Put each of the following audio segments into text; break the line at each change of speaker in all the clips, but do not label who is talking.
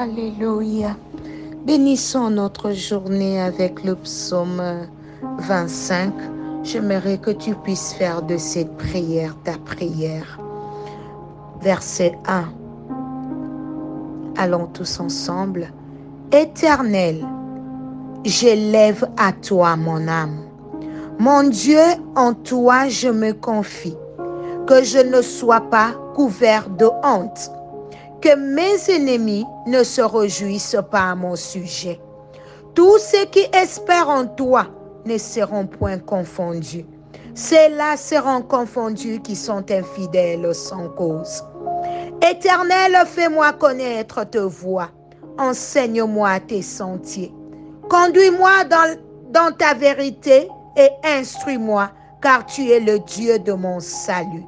Alléluia. Bénissons notre journée avec le psaume 25. J'aimerais que tu puisses faire de cette prière ta prière. Verset 1. Allons tous ensemble. Éternel, j'élève à toi mon âme. Mon Dieu, en toi je me confie. Que je ne sois pas couvert de honte. Que mes ennemis ne se réjouissent pas à mon sujet. Tous ceux qui espèrent en toi ne seront point confondus. Ceux-là seront confondus qui sont infidèles sans cause. Éternel, fais-moi connaître ta voie. Enseigne-moi tes sentiers. Conduis-moi dans ta vérité et instruis-moi, car tu es le Dieu de mon salut.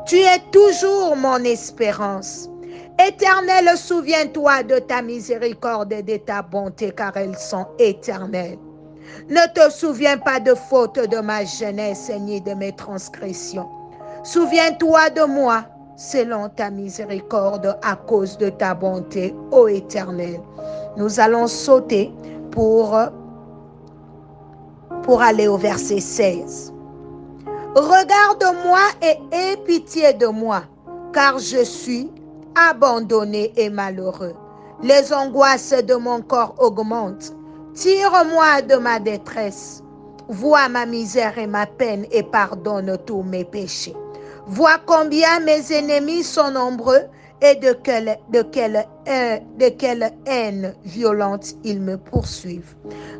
Tu es toujours mon espérance. Éternel, souviens-toi de ta miséricorde et de ta bonté, car elles sont éternelles. Ne te souviens pas de faute de ma jeunesse ni de mes transgressions. Souviens-toi de moi selon ta miséricorde à cause de ta bonté, ô Éternel. Nous allons sauter pour aller au verset 16. Regarde-moi et aie pitié de moi, car je suis abandonné et malheureux. Les angoisses de mon corps augmentent. Tire-moi de ma détresse. Vois ma misère et ma peine et pardonne tous mes péchés. Vois combien mes ennemis sont nombreux et de quelle haine violente ils me poursuivent.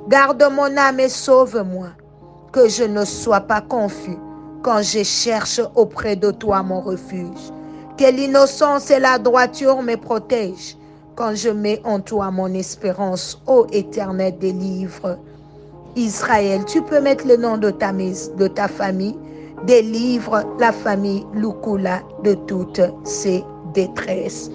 Garde mon âme et sauve-moi, que je ne sois pas confus quand je cherche auprès de toi mon refuge. Que l'innocence et la droiture me protègent quand je mets en toi mon espérance, ô Éternel, délivre Israël. Tu peux mettre le nom de ta famille. Délivre la famille Lukula de toutes ses détresses.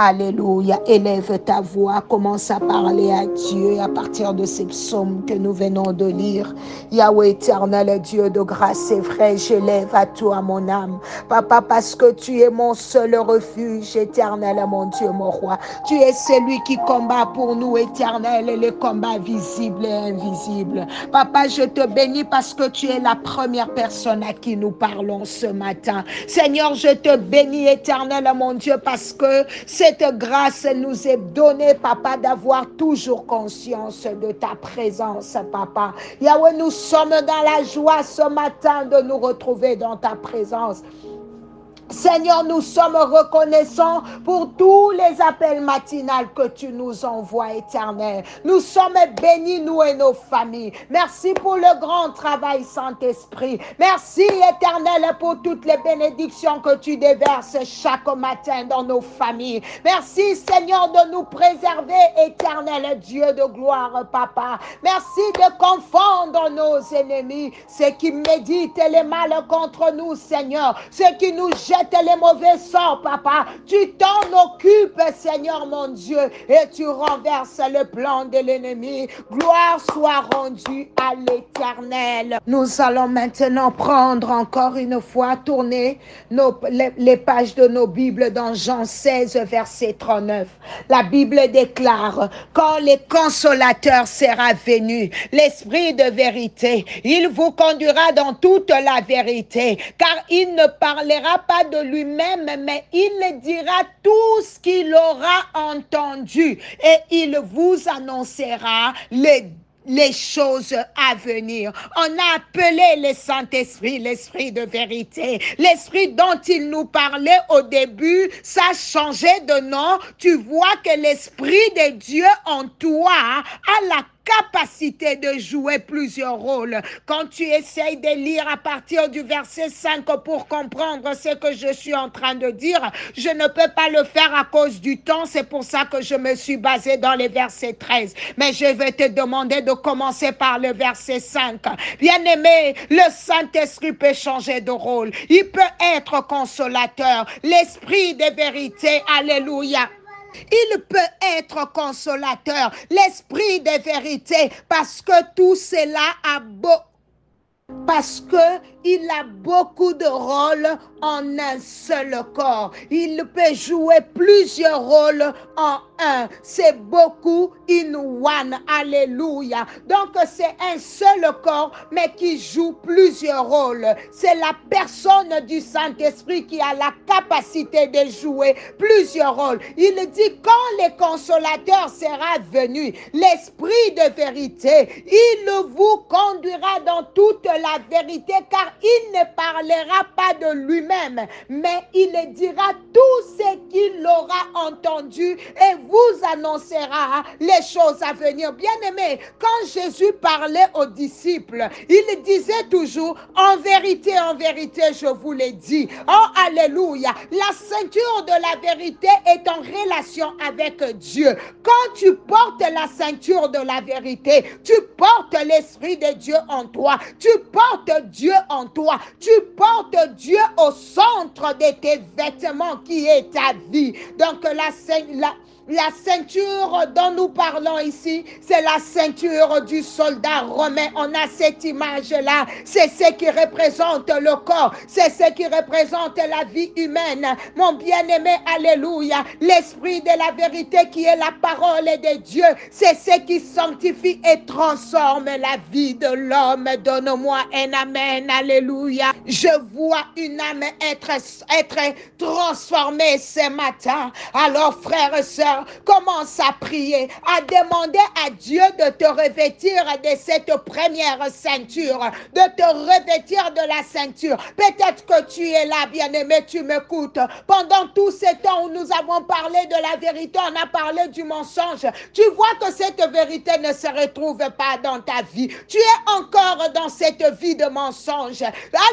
Alléluia. Élève ta voix, commence à parler à Dieu à partir de ces psaumes que nous venons de lire. Yahweh éternel, Dieu de grâce, c'est vrai, j'élève à toi mon âme. Papa, parce que tu es mon seul refuge, éternel, mon Dieu, mon roi. Tu es celui qui combat pour nous, éternel, et les combats visibles et invisibles. Papa, je te bénis parce que tu es la première personne à qui nous parlons ce matin. Seigneur, je te bénis, éternel, mon Dieu, parce que cette grâce nous est donnée, papa, d'avoir toujours conscience de ta présence, papa. Yahweh, nous sommes dans la joie ce matin de nous retrouver dans ta présence. Seigneur, nous sommes reconnaissants pour tous les appels matinales que tu nous envoies, éternel. Nous sommes bénis, nous et nos familles. Merci pour le grand travail, Saint-Esprit. Merci, éternel, pour toutes les bénédictions que tu déverses chaque matin dans nos familles. Merci, Seigneur, de nous préserver, éternel Dieu de gloire, Papa. Merci de confondre nos ennemis, ceux qui méditent les mal contre nous, Seigneur, ceux qui nous jettent les mauvais sorts, papa. Tu t'en occupes, Seigneur mon Dieu, et tu renverses le plan de l'ennemi. Gloire soit rendue à l'Éternel. Nous allons maintenant prendre encore une fois, tourner les pages de nos Bibles dans Jean 16, verset 39. La Bible déclare, quand le consolateur sera venu, l'Esprit de vérité, il vous conduira dans toute la vérité, car il ne parlera pas de lui-même, mais il dira tout ce qu'il aura entendu et il vous annoncera les choses à venir. On a appelé le Saint-Esprit l'Esprit de vérité. L'Esprit dont il nous parlait au début, ça a changé de nom. Tu vois que l'Esprit de Dieu en toi a la capacité de jouer plusieurs rôles. Quand tu essayes de lire à partir du verset 5 pour comprendre ce que je suis en train de dire, je ne peux pas le faire à cause du temps. C'est pour ça que je me suis basée dans les versets 13. Mais je vais te demander de commencer par le verset 5. Bien-aimé, le Saint-Esprit peut changer de rôle. Il peut être consolateur. L'Esprit de vérité, alléluia. Il peut être consolateur, l'Esprit de vérité, parce que tout cela a beau parce que il a beaucoup de rôles en un seul corps. Il peut jouer plusieurs rôles en un. C'est beaucoup in one. Alléluia. Donc c'est un seul corps, mais qui joue plusieurs rôles. C'est la personne du Saint-Esprit qui a la capacité de jouer plusieurs rôles. Il dit quand le consolateur sera venu, l'Esprit de vérité, il vous conduira dans toute la vérité, car il ne parlera pas de lui-même, mais il dira tout ce qu'il aura entendu et vous annoncera les choses à venir. Bien-aimés, quand Jésus parlait aux disciples, il disait toujours, en vérité, je vous l'ai dit. Oh, alléluia. La ceinture de la vérité est en relation avec Dieu. Quand tu portes la ceinture de la vérité, tu portes l'Esprit de Dieu en toi. Tu portes Dieu en toi. Tu portes Dieu au centre de tes vêtements qui est ta vie. Donc la ceinture dont nous parlons ici, c'est la ceinture du soldat romain. On a cette image-là. C'est ce qui représente le corps. C'est ce qui représente la vie humaine. Mon bien-aimé, alléluia. L'esprit de la vérité qui est la parole de Dieu, c'est ce qui sanctifie et transforme la vie de l'homme. Donne-moi un amen, alléluia. Je vois une âme être transformée ce matin. Alors, frères et sœurs, commence à prier, à demander à Dieu de te revêtir de cette première ceinture, de te revêtir de la ceinture. Peut-être que tu es là, bien-aimé, tu m'écoutes. Pendant tout ce temps où nous avons parlé de la vérité, on a parlé du mensonge. Tu vois que cette vérité ne se retrouve pas dans ta vie. Tu es encore dans cette vie de mensonge.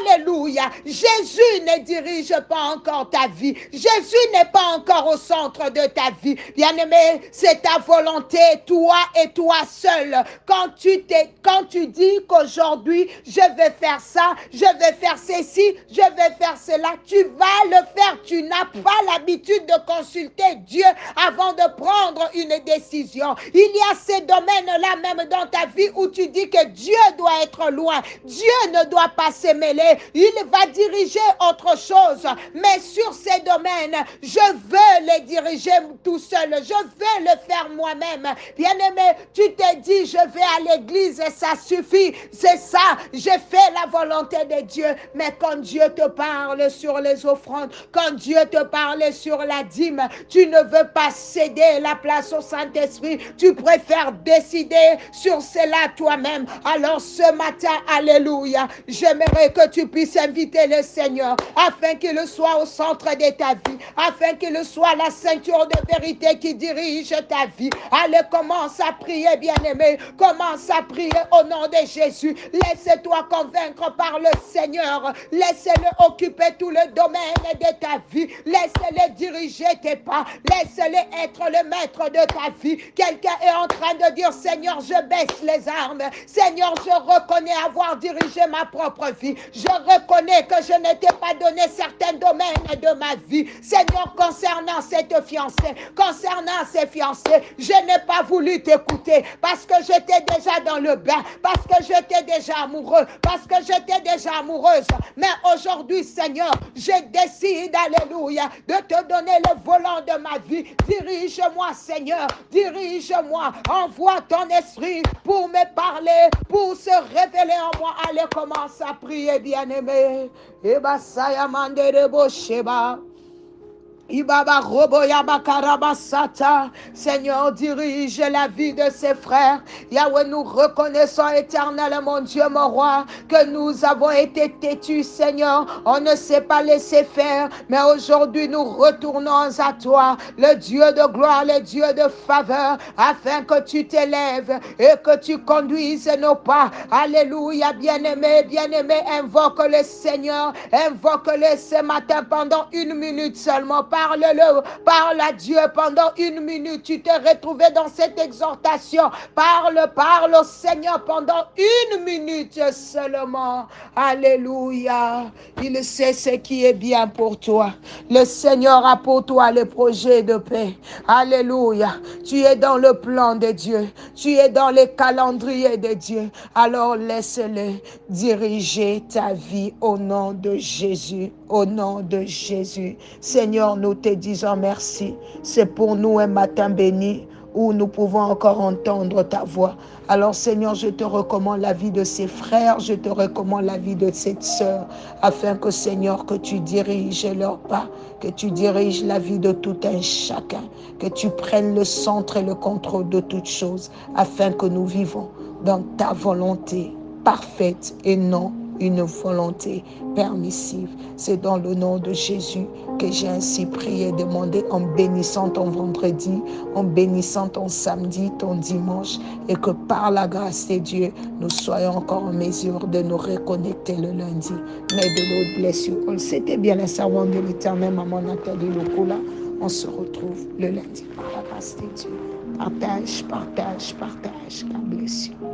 Alléluia. Jésus ne dirige pas encore ta vie. Jésus n'est pas encore au centre de ta vie. Bien-aimé, c'est ta volonté, toi et toi seul. Quand tu dis qu'aujourd'hui, je vais faire ça, je vais faire ceci, je vais faire cela, tu vas le faire. Tu n'as pas l'habitude de consulter Dieu avant de prendre une décision. Il y a ces domaines-là même dans ta vie où tu dis que Dieu doit être loin. Dieu ne doit pas se mêler. Il va diriger autre chose. Mais sur ces domaines, je veux les diriger tout seul. Je vais le faire moi-même. Bien-aimé, tu te dis, je vais à l'église et ça suffit. C'est ça, j'ai fait la volonté de Dieu. Mais quand Dieu te parle sur les offrandes, quand Dieu te parle sur la dîme, tu ne veux pas céder la place au Saint-Esprit. Tu préfères décider sur cela toi-même. Alors ce matin, alléluia, j'aimerais que tu puisses inviter le Seigneur afin qu'il soit au centre de ta vie, afin qu'il soit la ceinture de vérité qui dirige ta vie. Allez, commence à prier, bien-aimé. Commence à prier au nom de Jésus. Laisse-toi convaincre par le Seigneur. Laisse-le occuper tout le domaine de ta vie. Laisse-le diriger tes pas. Laisse-le être le maître de ta vie. Quelqu'un est en train de dire, Seigneur, je baisse les armes. Seigneur, je reconnais avoir dirigé ma propre vie. Je reconnais que je ne t'ai pas donné certains domaines de ma vie. Seigneur, concernant cette fiancée, concernant ces fiancés, je n'ai pas voulu t'écouter parce que j'étais déjà dans le bain, parce que j'étais déjà amoureux, parce que j'étais déjà amoureuse. Mais aujourd'hui, Seigneur, je décide, alléluia, de te donner le volant de ma vie. Dirige-moi, Seigneur, dirige-moi. Envoie ton esprit pour me parler, pour se révéler en moi. Allez, commence à prier, bien-aimé. Eba sayamande de bosheba. Ibaba roboyaba karabasata. Seigneur, dirige la vie de ses frères. Yahweh, nous reconnaissons éternel, mon Dieu, mon roi, que nous avons été têtus, Seigneur. On ne s'est pas laissé faire, mais aujourd'hui nous retournons à toi, le Dieu de gloire, le Dieu de faveur, afin que tu t'élèves et que tu conduises nos pas. Alléluia, bien-aimé, bien-aimé, invoque le Seigneur, invoque-le ce matin pendant 1 minute seulement. Parle-le, parle à Dieu pendant 1 minute. Tu t'es retrouvé dans cette exhortation. Parle au Seigneur pendant 1 minute seulement. Alléluia. Il sait ce qui est bien pour toi. Le Seigneur a pour toi le projet de paix. Alléluia. Tu es dans le plan de Dieu. Tu es dans les calendriers de Dieu. Alors laisse-le diriger ta vie au nom de Jésus. Au nom de Jésus. Seigneur, nous te disons merci. C'est pour nous un matin béni où nous pouvons encore entendre ta voix. Alors Seigneur, je te recommande la vie de ces frères, je te recommande la vie de cette sœur, afin que Seigneur, que tu diriges leurs pas, que tu diriges la vie de tout un chacun, que tu prennes le centre et le contrôle de toutes choses, afin que nous vivons dans ta volonté parfaite et non une volonté permissive. C'est dans le nom de Jésus que j'ai ainsi prié et demandé, en bénissant ton vendredi, en bénissant ton samedi, ton dimanche, et que par la grâce de Dieu, nous soyons encore en mesure de nous reconnecter le lundi. May the Lord bless you all. C'était bien la servante de l'Éternel, Maman Nathalie Lokula. On se retrouve le lundi par la grâce de Dieu. Partage, partage, partage. God bless you.